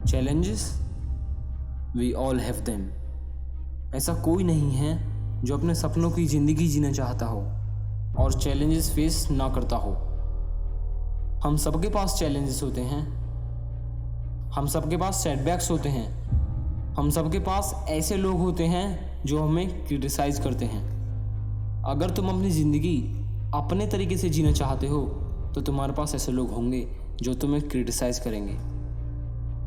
Challenges we all have them. ऐसा कोई नहीं है जो अपने सपनों की ज़िंदगी जीना चाहता हो और चैलेंजेस फेस ना करता हो। हम सबके पास चैलेंजेस होते हैं, हम सबके पास सेटबैक्स होते हैं, हम सबके पास ऐसे लोग होते हैं जो हमें क्रिटिसाइज़ करते हैं। अगर तुम अपनी ज़िंदगी अपने तरीके से जीना चाहते हो तो तुम्हारे पास ऐसे लोग होंगे जो तुम्हें क्रिटिसाइज़ करेंगे,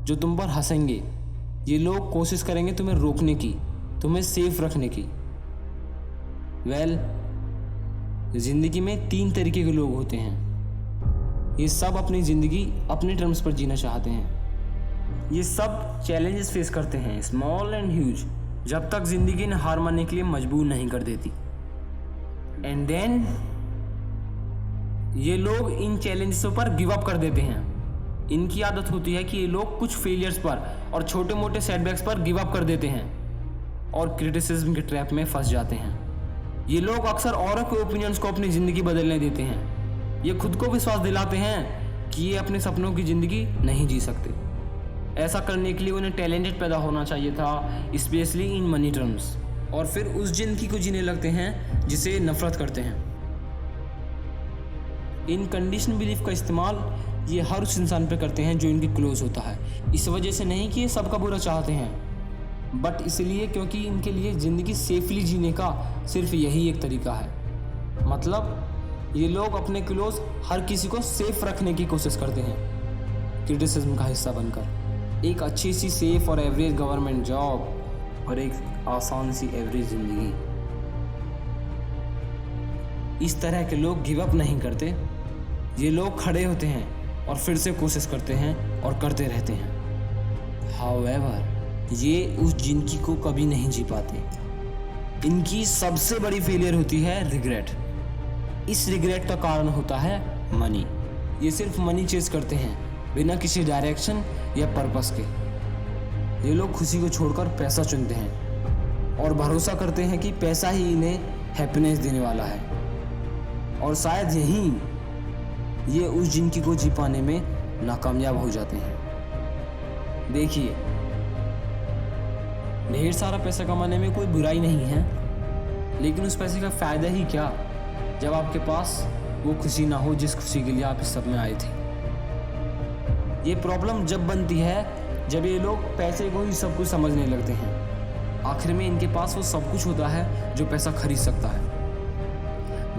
जो तुम पर हंसेंगे। ये लोग कोशिश करेंगे तुम्हें रोकने की, तुम्हें सेफ रखने की। ज़िंदगी में 3 तरीके के लोग होते हैं। ये सब अपनी ज़िंदगी अपने टर्म्स पर जीना चाहते हैं। ये सब चैलेंजेस फेस करते हैं, स्मॉल एंड ह्यूज, जब तक ज़िंदगी इन्हें हार मानने के लिए मजबूर नहीं कर देती। एंड देन ये लोग इन चैलेंजेसों पर गिव अप कर देते हैं। इनकी आदत होती है कि ये लोग कुछ फेलियर्स पर और छोटे मोटे सेटबैक्स पर गिव अप कर देते हैं और क्रिटिसिज्म के ट्रैप में फंस जाते हैं। ये लोग अक्सर औरों के ओपिनियंस को अपनी ज़िंदगी बदलने देते हैं। ये खुद को विश्वास दिलाते हैं कि ये अपने सपनों की ज़िंदगी नहीं जी सकते। ऐसा करने के लिए उन्हें टैलेंटेड पैदा होना चाहिए था, स्पेशली इन मनी टर्म्स, और फिर उस ज़िंदगी को जीने लगते हैं जिसे नफरत करते हैं। इन कंडीशन बिलीफ का इस्तेमाल ये हर उस इंसान पे करते हैं जो इनके क्लोज होता है। इस वजह से नहीं कि ये सबका बुरा चाहते हैं, बट इसलिए क्योंकि इनके लिए ज़िंदगी सेफली जीने का सिर्फ यही एक तरीका है। मतलब ये लोग अपने क्लोज हर किसी को सेफ रखने की कोशिश करते हैं, क्रिटिसिज्म का हिस्सा बनकर। एक अच्छी सी सेफ और एवरेज गवर्नमेंट जॉब और एक आसान सी एवरेज ज़िंदगी। इस तरह के लोग गिव अप नहीं करते। ये लोग खड़े होते हैं और फिर से कोशिश करते हैं और करते रहते हैं। हाउएवर ये उस जिंदगी को कभी नहीं जी पाते। इनकी सबसे बड़ी फेलियर होती है रिग्रेट। इस रिग्रेट का कारण होता है मनी। ये सिर्फ मनी चेज करते हैं बिना किसी डायरेक्शन या पर्पस के। ये लोग खुशी को छोड़कर पैसा चुनते हैं और भरोसा करते हैं कि पैसा ही इन्हें हैप्पीनेस देने वाला है, और शायद यही ये उस जिंदगी को जी पाने में नाकामयाब हो जाते हैं। देखिए, ढेर सारा पैसा कमाने में कोई बुराई नहीं है, लेकिन उस पैसे का फ़ायदा ही क्या जब आपके पास वो खुशी ना हो जिस खुशी के लिए आप इस सब में आए थे। ये प्रॉब्लम जब बनती है जब ये लोग पैसे को ही सब कुछ समझने लगते हैं। आखिर में इनके पास वो सब कुछ होता है जो पैसा खरीद सकता है,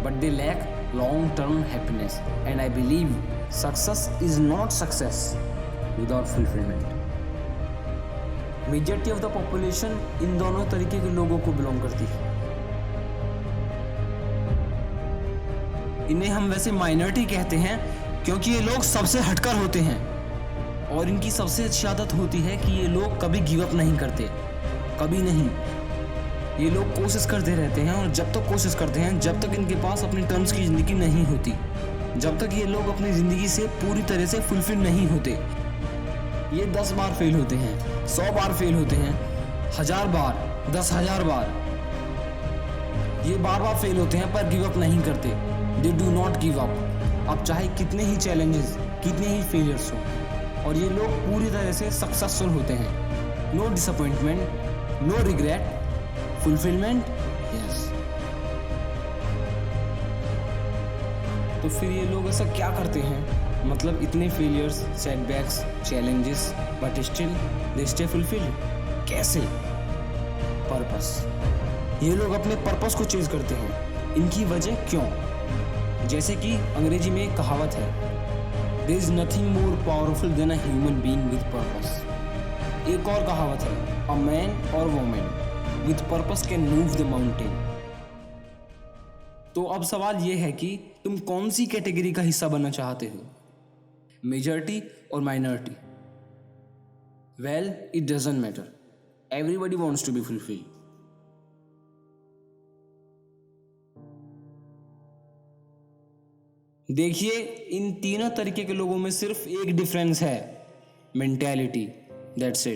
but they lack long-term happiness, and I believe success is not success without fulfillment. Majority of the population इन दोनों तरीके के लोगों को बिलोंग करती है। इन्हें हम वैसे माइनॉरिटी कहते हैं क्योंकि ये लोग सबसे हटकर होते हैं, और इनकी सबसे अच्छी आदत होती है कि ये लोग कभी गिव अप नहीं करते, कभी नहीं। ये लोग कोशिश करते रहते हैं, और जब तक कोशिश करते हैं, जब तक इनके पास अपनी टर्म्स की ज़िंदगी नहीं होती, जब तक ये लोग अपनी ज़िंदगी से पूरी तरह से फुलफिल नहीं होते। ये 10 बार फेल होते हैं, 100 बार फेल होते हैं, 1000 बार, 10,000 बार। ये बार बार फेल होते हैं पर गिव अप नहीं करते। They do not give up. अब चाहे कितने ही चैलेंजेस, कितने ही फेलियर्स हो, और ये लोग पूरी तरह से सक्सेसफुल होते हैं। No disappointment, no regret, fulfilment, yes. तो फिर ये लोग ऐसा क्या करते हैं? मतलब इतने failures, setbacks, challenges, but still they stay fulfilled. कैसे? पर्पस। ये लोग अपने पर्पस को चेज करते हैं। इनकी वजह क्यों? जैसे कि अंग्रेजी में एक कहावत है, there is nothing more powerful than a human being with purpose. एक और कहावत है, अ मैन और woman with purpose can move the mountain। तो अब सवाल ये है कि तुम कौन सी कैटेगरी का हिस्सा बनना चाहते हो, मेजॉरिटी और minority? Well, it doesn't matter, everybody wants to be fulfilled. देखिए, इन तीनों तरीके के लोगों में सिर्फ एक डिफरेंस है, मेंटालिटी। That's it.